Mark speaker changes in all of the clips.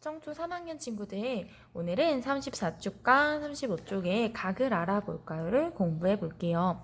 Speaker 1: 청초 3학년 친구들, 오늘은 34쪽과 35쪽의 각을 알아볼까요를 공부해 볼게요.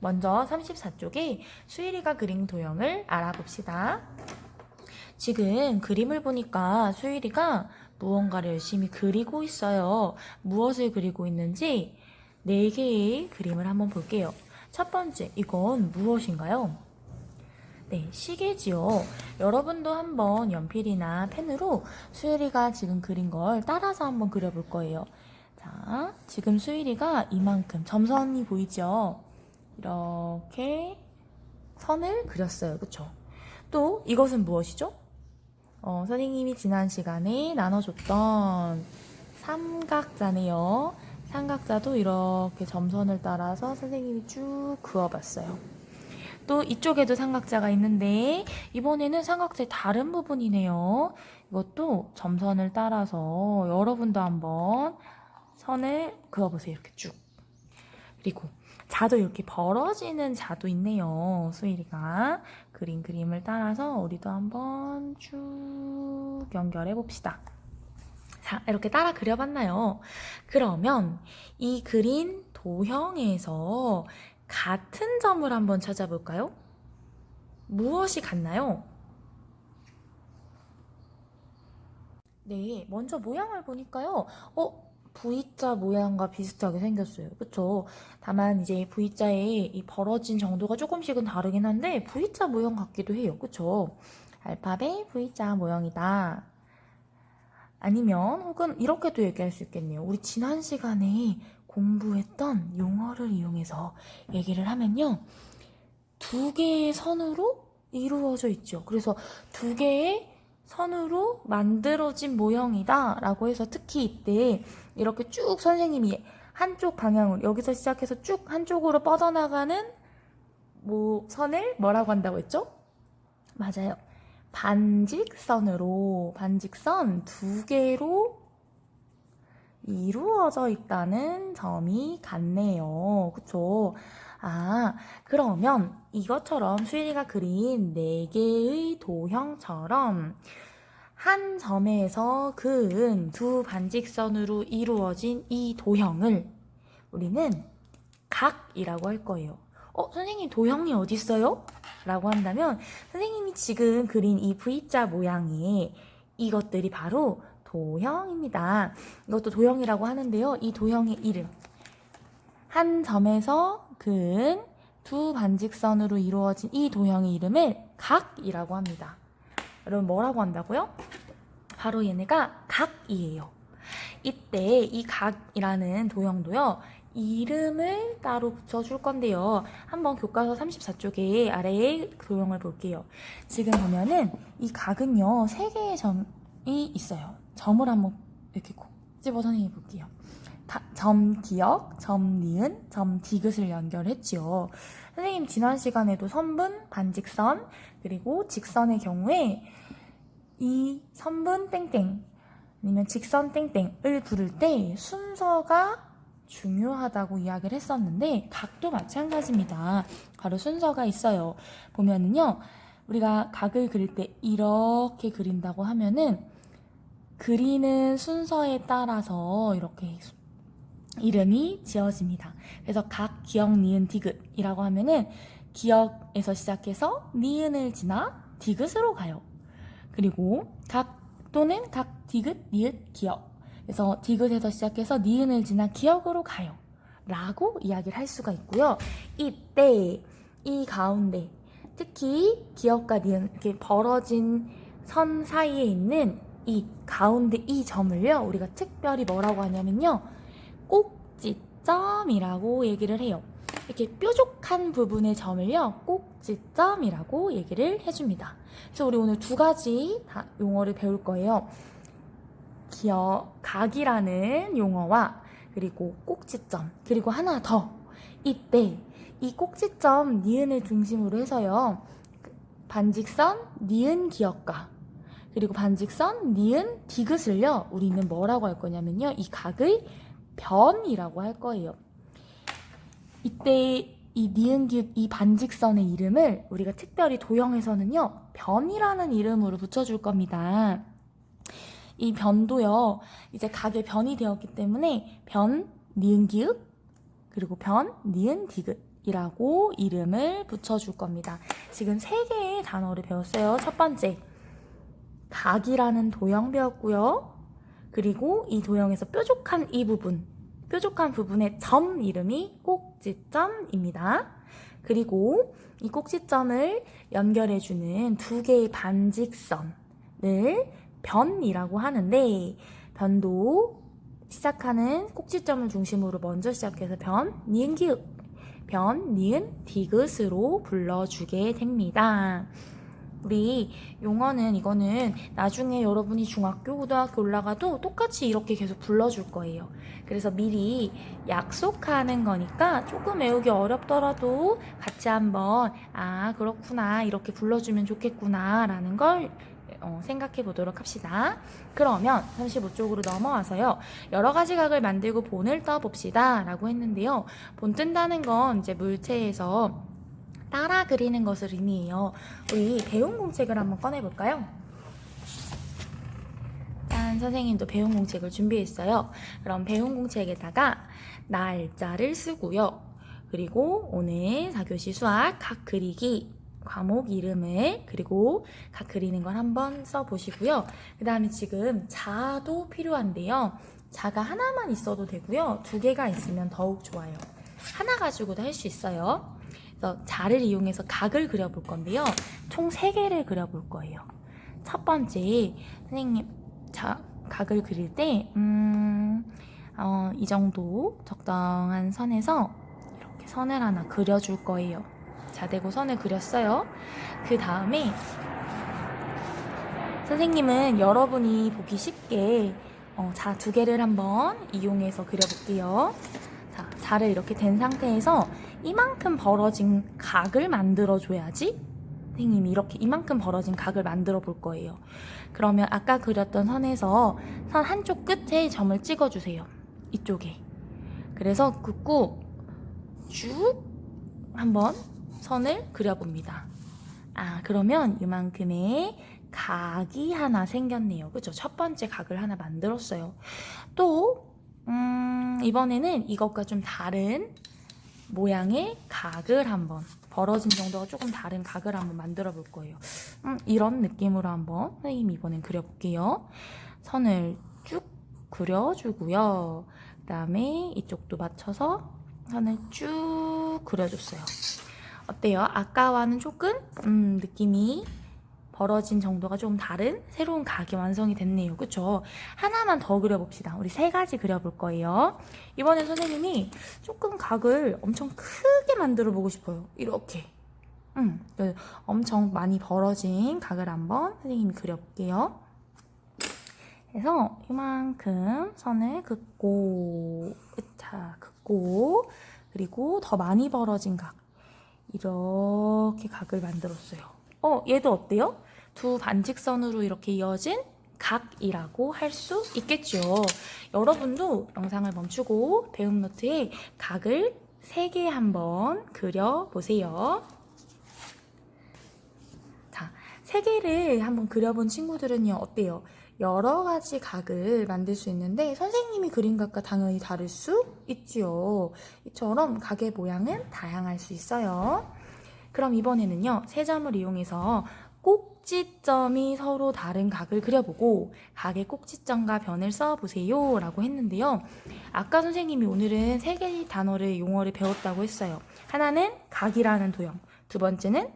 Speaker 1: 먼저 34쪽에 수일이가 그린 도형을 알아봅시다. 지금 그림을 보니까 수일이가 무언가를 열심히 그리고 있어요. 무엇을 그리고 있는지 4개의 그림을 한번 볼게요. 첫 번째, 이건 무엇인가요? 네, 시계지요. 여러분도 한번 연필이나 펜으로 수일이가 지금 그린 걸 따라서 한번 그려볼 거예요. 자, 지금 수일이가 이만큼 점선이 보이죠? 이렇게 선을 그렸어요. 그쵸? 또 이것은 무엇이죠? 선생님이 지난 시간에 나눠줬던 삼각자네요. 삼각자도 이렇게 점선을 따라서 선생님이 쭉 그어봤어요. 또 이쪽에도 삼각자가 있는데 이번에는 삼각자의 다른 부분이네요. 이것도 점선을 따라서 여러분도 한번 선을 그어보세요. 이렇게 쭉. 그리고 자도 이렇게 벌어지는 자도 있네요. 수일이가 그린 그림을 따라서 우리도 한번 쭉 연결해 봅시다. 자, 이렇게 따라 그려봤나요? 그러면 이 그린 도형에서 같은 점을 한번 찾아볼까요? 무엇이 같나요? 네, 먼저 모양을 보니까요. V자 모양과 비슷하게 생겼어요. 그쵸? 다만 이제 V자의 이 벌어진 정도가 조금씩은 다르긴 한데 V자 모양 같기도 해요. 그쵸? 알파벳 V자 모양이다. 아니면 혹은 이렇게도 얘기할 수 있겠네요. 우리 지난 시간에 공부했던 용어를 이용해서 얘기를 하면요. 2개의 선으로 이루어져 있죠. 그래서 2개의 선으로 만들어진 모형이다 라고 해서 특히 이때 이렇게 쭉 선생님이 한쪽 방향으로 여기서 시작해서 쭉 한쪽으로 뻗어나가는 선을 뭐라고 한다고 했죠? 맞아요. 반직선으로 반직선 2개로 이루어져 있다는 점이 같네요. 그쵸? 아, 그러면 이것처럼 수일이가 그린 4개의 도형처럼 한 점에서 그은 2 반직선으로 이루어진 이 도형을 우리는 각이라고 할 거예요. 선생님 도형이 어디 있어요? 라고 한다면 선생님이 지금 그린 이 V자 모양의 이것들이 바로 도형입니다. 이것도 도형이라고 하는데요. 이 도형의 이름. 한 점에서 그은 2 반직선으로 이루어진 이 도형의 이름을 각이라고 합니다. 여러분 뭐라고 한다고요? 바로 얘네가 각이에요. 이때 이 각이라는 도형도요. 이름을 따로 붙여줄 건데요. 한번 교과서 34쪽에 아래에 도형을 볼게요. 지금 보면은 이 각은요. 3개의 점이 있어요. 점을 한번 이렇게 콕 집어 선생님이 볼게요. 점 기역, 점 니은, 점 디귿을 연결했지요. 선생님 지난 시간에도 선분, 반직선, 그리고 직선의 경우에 이 선분 땡땡 아니면 직선 땡땡을 부를 때 순서가 중요하다고 이야기를 했었는데 각도 마찬가지입니다. 바로 순서가 있어요. 보면은요. 우리가 각을 그릴 때 이렇게 그린다고 하면은 그리는 순서에 따라서 이렇게 이름이 지어집니다. 그래서 각, 기역, 니은, 디귿이라고 하면은 기역에서 시작해서 니은을 지나 디귿으로 가요. 그리고 각 또는 각, 디귿, 니읒, 기역. 그래서 디귿에서 시작해서 니은을 지나 기역으로 가요. 라고 이야기를 할 수가 있고요. 이때 이 가운데 특히 기역과 니은 이렇게 벌어진 선 사이에 있는 이 가운데 이 점을요. 우리가 특별히 뭐라고 하냐면요. 꼭지점이라고 얘기를 해요. 이렇게 뾰족한 부분의 점을요. 꼭지점이라고 얘기를 해줍니다. 그래서 우리 오늘 2가지 용어를 배울 거예요. 각이라는 용어와 그리고 꼭지점 그리고 하나 더 이때 이 꼭지점 니은을 중심으로 해서요. 반직선 니은 기역과 그리고 반직선 니은 디귿을요. 우리는 뭐라고 할 거냐면요. 이 각의 변이라고 할 거예요. 이때 이 니은 기역 이 반직선의 이름을 우리가 특별히 도형에서는요. 변이라는 이름으로 붙여줄 겁니다. 이 변도요, 이제 각의 변이 되었기 때문에 변, 니은, 기읍, 그리고 변, 니은, 디귿이라고 이름을 붙여줄 겁니다. 지금 3개의 단어를 배웠어요. 첫 번째, 각이라는 도형 배웠고요. 그리고 이 도형에서 뾰족한 이 부분, 뾰족한 부분의 점 이름이 꼭지점입니다. 그리고 이 꼭지점을 연결해주는 2개의 반직선을 변이라고 하는데, 변도 시작하는 꼭지점을 중심으로 먼저 시작해서 변, 니은, 기읍, 변, 니은, 디귿으로 불러주게 됩니다. 우리 용어는 이거는 나중에 여러분이 중학교, 고등학교 올라가도 똑같이 이렇게 계속 불러줄 거예요. 그래서 미리 약속하는 거니까 조금 외우기 어렵더라도 같이 한번 그렇구나, 이렇게 불러주면 좋겠구나 라는 걸 생각해 보도록 합시다. 그러면 35쪽으로 넘어와서요, 여러 가지 각을 만들고 본을 떠봅시다 라고 했는데요. 본 뜬다는 건 이제 물체에서 따라 그리는 것을 의미해요. 우리 배운 공책을 한번 꺼내볼까요? 짠, 선생님도 배운 공책을 준비했어요. 그럼 배운 공책에다가 날짜를 쓰고요. 그리고 오늘 4교시 수학 각 그리기 과목 이름을, 그리고 각 그리는 걸 한번 써보시고요. 그 다음에 지금 자도 필요한데요. 자가 하나만 있어도 되고요. 2개가 있으면 더욱 좋아요. 하나 가지고도 할 수 있어요. 그래서 자를 이용해서 각을 그려볼 건데요. 총 3개를 그려볼 거예요. 첫 번째, 선생님, 각을 그릴 때 이 정도 적당한 선에서 이렇게 선을 하나 그려줄 거예요. 자, 대고 선을 그렸어요. 그 다음에 선생님은 여러분이 보기 쉽게 자 2개를 한번 이용해서 그려볼게요. 자, 자를 이렇게 된 상태에서 이만큼 벌어진 각을 만들어줘야지 선생님이 이렇게 이만큼 벌어진 각을 만들어 볼 거예요. 그러면 아까 그렸던 선에서 선 한쪽 끝에 점을 찍어주세요. 이쪽에. 그래서 긋고 쭉 한번 선을 그려봅니다. 그러면 이만큼의 각이 하나 생겼네요. 그죠? 첫 번째 각을 하나 만들었어요. 또 이번에는 이것과 좀 다른 모양의 각을 한번, 벌어진 정도가 조금 다른 각을 한번 만들어 볼 거예요. 이런 느낌으로 한번 선생님이 이번엔 그려볼게요. 선을 쭉 그려주고요. 그 다음에 이쪽도 맞춰서 선을 쭉 그려줬어요. 어때요? 아까와는 조금 느낌이 벌어진 정도가 좀 다른 새로운 각이 완성이 됐네요. 그쵸? 하나만 더 그려봅시다. 우리 3가지 그려볼 거예요. 이번엔 선생님이 조금 각을 엄청 크게 만들어 보고 싶어요. 이렇게. 엄청 많이 벌어진 각을 한번 선생님이 그려볼게요. 그래서 이만큼 선을 긋고, 긋고, 그리고 더 많이 벌어진 각. 이렇게 각을 만들었어요. 얘도 어때요? 2 반직선으로 이렇게 이어진 각이라고 할 수 있겠죠. 여러분도 영상을 멈추고 배움 노트에 각을 3개 한번 그려보세요. 자, 3개를 한번 그려본 친구들은요, 어때요? 여러 가지 각을 만들 수 있는데 선생님이 그린 각과 당연히 다를 수 있지요. 이처럼 각의 모양은 다양할 수 있어요. 그럼 이번에는요, 3점을 이용해서 꼭지점이 서로 다른 각을 그려보고 각의 꼭지점과 변을 써보세요 라고 했는데요. 아까 선생님이 오늘은 3개의 단어를, 용어를 배웠다고 했어요. 하나는 각이라는 도형, 2번째는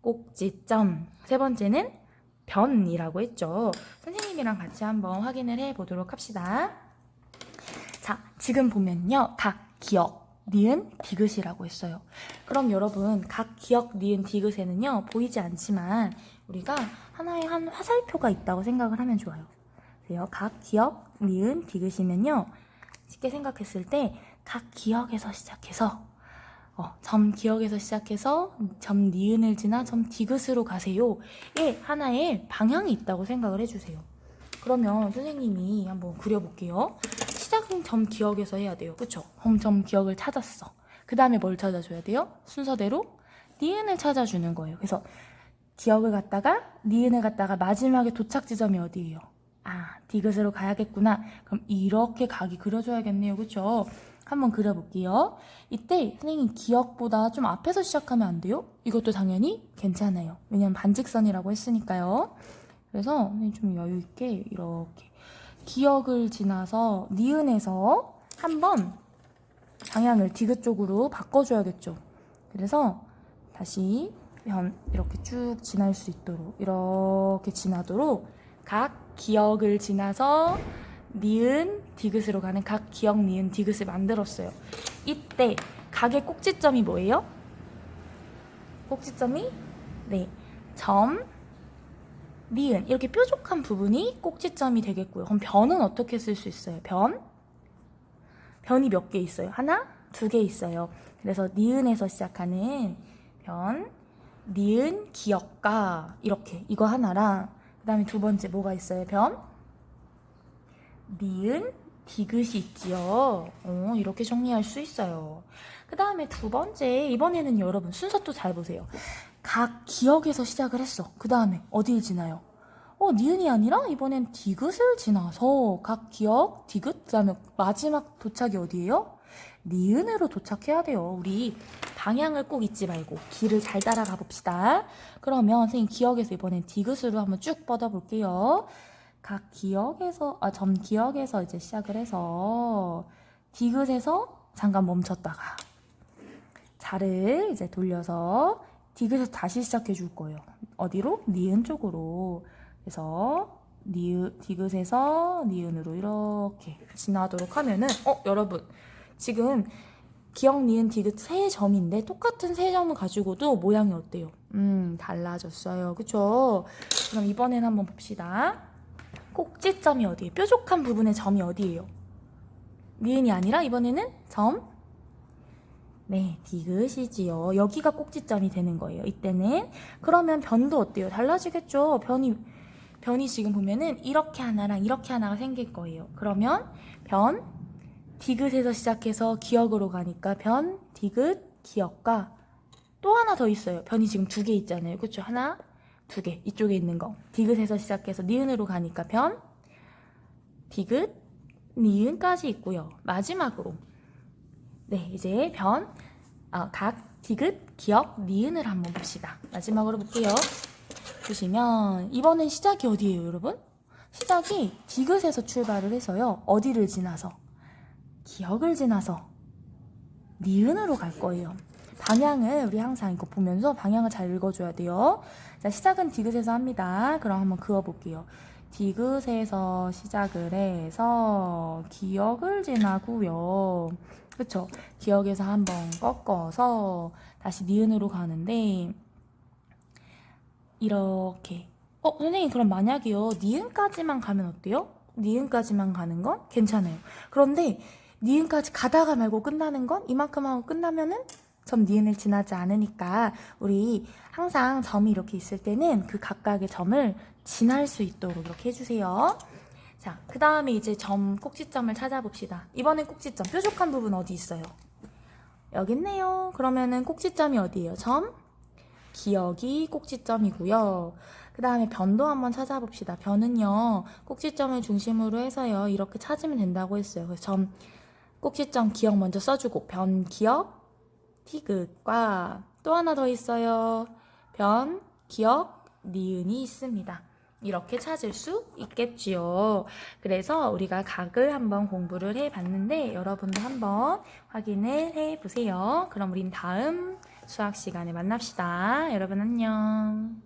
Speaker 1: 꼭지점, 3번째는 변이라고 했죠. 선생님이랑 같이 한번 확인을 해보도록 합시다. 자, 지금 보면요, 각, 기억, 니은, 디귿이라고 했어요. 그럼 여러분, 각, 기억, 니은, 디귿에는요, 보이지 않지만 우리가 하나의 한 화살표가 있다고 생각을 하면 좋아요. 그래요. 각, 기억, 니은, 디귿이면요, 쉽게 생각했을 때 각 기억에서 시작해서 점 기억에서 시작해서 점 니은을 지나 점 디귿으로 가세요. 하나의 방향이 있다고 생각을 해주세요. 그러면 선생님이 한번 그려볼게요. 시작은 점 기억에서 해야 돼요. 그쵸? 점 기억을 찾았어. 그 다음에 뭘 찾아줘야 돼요? 순서대로 니은을 찾아주는 거예요. 그래서 기억을 갔다가 니은을 갔다가 마지막에 도착 지점이 어디예요? 디귿으로 가야겠구나. 그럼 이렇게 각이 그려줘야겠네요. 그쵸? 한번 그려볼게요. 이때 선생님 기억보다 좀 앞에서 시작하면 안 돼요? 이것도 당연히 괜찮아요. 왜냐면 반직선이라고 했으니까요. 그래서 선생님 좀 여유있게 이렇게 기억을 지나서 니은에서 한번 방향을 디귿 쪽으로 바꿔줘야겠죠. 그래서 다시 이렇게 쭉 지날 수 있도록 이렇게 지나도록 각 기억을 지나서 니은 디귿으로 가는 각 기억 니은 디귿을 만들었어요. 이때 각의 꼭지점이 뭐예요? 꼭지점이 점, 니은 이렇게 뾰족한 부분이 꼭지점이 되겠고요. 그럼 변은 어떻게 쓸 수 있어요? 변이 몇 개 있어요? 하나, 두 개 있어요. 그래서 니은에서 시작하는 변, 니은, 기억가 이렇게 이거 하나랑 그 다음에 두 번째 뭐가 있어요? 변, 니은, 디귿이 있지요. 이렇게 정리할 수 있어요. 그 다음에 두 번째 이번에는 여러분 순서 또 잘 보세요. 각 기억에서 시작을 했어. 그 다음에 어딜 지나요? 니은이 아니라 이번엔 디귿을 지나서 각 기억, 디귿, 그 다음에 마지막 도착이 어디예요? 니은으로 도착해야 돼요. 우리 방향을 꼭 잊지 말고 길을 잘 따라가 봅시다. 그러면 선생님 기억에서 이번엔 디귿으로 한번 쭉 뻗어볼게요. 각 기억에서, 점 기억에서 이제 시작을 해서 디귿에서 잠깐 멈췄다가 자를 이제 돌려서 디귿에서 다시 시작해 줄 거예요. 어디로? 니은 쪽으로. 그래서 디귿에서 니은으로 이렇게 지나도록 하면은 여러분 지금 기억, 니은, 디귿 세 점인데 똑같은 세 점을 가지고도 모양이 어때요? 달라졌어요. 그쵸? 그럼 이번엔 한번 봅시다. 꼭지점이 어디예요? 뾰족한 부분의 점이 어디예요? 니은이 아니라 이번에는 점? 디귿이지요. 여기가 꼭지점이 되는 거예요. 이때는. 그러면 변도 어때요? 달라지겠죠? 변이 지금 보면은 이렇게 하나랑 이렇게 하나가 생길 거예요. 그러면 변, 디귿에서 시작해서 기억으로 가니까 변, 디귿, 기억과 또 하나 더 있어요. 변이 지금 두 개 있잖아요. 그쵸? 하나, 두 개. 이쪽에 있는 거. 디귿에서 시작해서 니은으로 가니까 변, 디귿, 니은까지 있고요. 마지막으로 이제 각 디귿, 기억, 니은을 한번 봅시다. 마지막으로 볼게요. 보시면 이번엔 시작이 어디예요, 여러분? 시작이 디귿에서 출발을 해서요. 어디를 지나서? 기억을 지나서 니은으로 갈 거예요. 방향을 우리 항상 이거 보면서 방향을 잘 읽어줘야 돼요. 자, 시작은 디귿에서 합니다. 그럼 한번 그어볼게요. 디귿에서 시작을 해서 기억을 지나고요. 그쵸? 기억에서 한번 꺾어서 다시 니은으로 가는데 이렇게 선생님 그럼 만약에요 니은까지만 가면 어때요? 니은까지만 가는 건 괜찮아요. 그런데 니은까지 가다가 말고 끝나는 건 이만큼 하고 끝나면은 점 니은을 지나지 않으니까 우리 항상 점이 이렇게 있을 때는 그 각각의 점을 지날 수 있도록 이렇게 해주세요. 자, 그 다음에 이제 점 꼭지점을 찾아봅시다. 이번엔 꼭지점 뾰족한 부분 어디 있어요? 여기 있네요. 그러면은 꼭지점이 어디예요? 점, 기억이 꼭지점이고요. 그 다음에 변도 한번 찾아봅시다. 변은요 꼭지점을 중심으로 해서요 이렇게 찾으면 된다고 했어요. 그래서 점, 꼭지점, 기억 먼저 써주고 변, 기억, 디귿과 또 하나 더 있어요. 변, 기억, 니은이 있습니다. 이렇게 찾을 수 있겠지요. 그래서 우리가 각을 한번 공부를 해봤는데 여러분도 한번 확인을 해보세요. 그럼 우린 다음 수학 시간에 만납시다. 여러분 안녕.